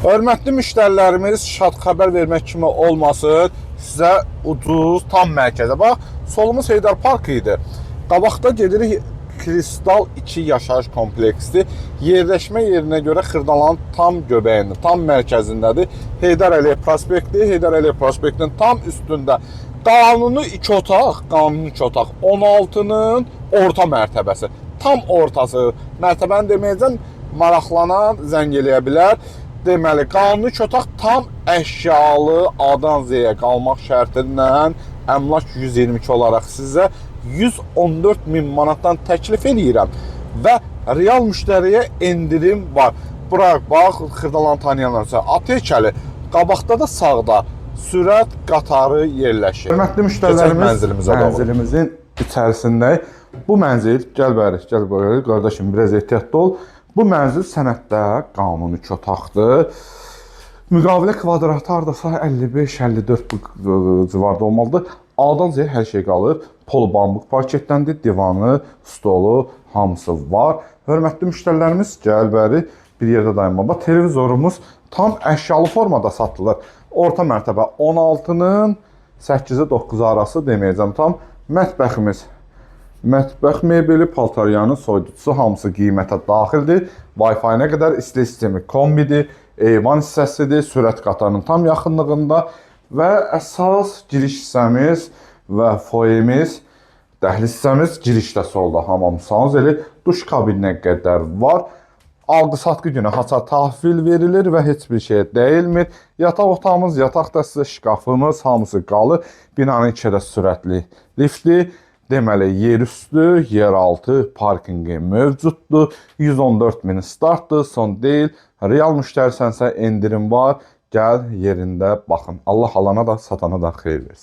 Hörmətli müştərilərimiz, şad xəbər vermək kimi olmasın, sizə ucuz, tam mərkəzə. Bax, solumuz Heydər Park idi. Qabaqda gedirik Kristal 2 yaşayış kompleksi. Yerləşmə yerinə görə Xırdalanın tam göbəyində, tam mərkəzindədir. Heydər Əliyev prospekti, Heydər Əliyev prospektinin tam üstündə. Qanuni 2 otaq, qanuni 2 otaq, 16-nın orta mərtəbəsi. Tam ortası, mərtəbəni deməyəcəm, maraqlanan zəng eləyə bilər. Deməli, qanuni 2 otaq tam əşyalı A-dan Z-yə qalmaq şərti ilə əmlak 122 olaraq sizə 114.000 manatdan təklif edirəm və real müştəriyə endirim var. Bura bax, Xırdalanı tanıyanlarsa, Ateçəli, qabaqda da sağda sürət qatarı yerləşir. Hörmətli müştərilərimiz, mənzilimizin içərisindəyik. Bu mənzil, gəl bəri, qardaşım, biraz ehtiyatlı ol. Bu mənzil sənəddə qanuni 2 otaqdır. Müqavilə kvadratı hardasa 55-54 civarda olmalıdır. A-dan Z hər şey qalır. Pol bambuk parketləndir, divanı, stolu, hamısı var. Hörmətli müştərilərimiz, gəl bəri, bir yerdə dayanma. Televizorumuz tam əşyalı formada satılır. Orta mərtəbə 16-nın 8-i 9-u arası deməyəcəm tam. Mətbəx mebeli, paltaryanı, soyuducusu hamısı qiymətə daxildir. Wi-Fi-nə qədər isti sistemi kombidir, eyvan hissəsidir, sürət qatarının tam yaxınlığında və əsas giriş hissəmiz və foyemiz, dəhliz hissəmiz girişdə solda hamam sanuzeli, duş kabininə qədər var. Alqı-satqı günü hasar təhvil verilir və heç bir şey deyilmir. Yataq otağımız, yataq dəstəsi, şkafımız hamısı qalır. Binanın içədə sürətli liftli. Deməli, yerüstü, yeraltı parkingi mövcuddur. 114.000 startdır, son deyil. Real müştərisənsə endirim var. Gəl yerində baxın. Allah alana da satana da xeyir versin.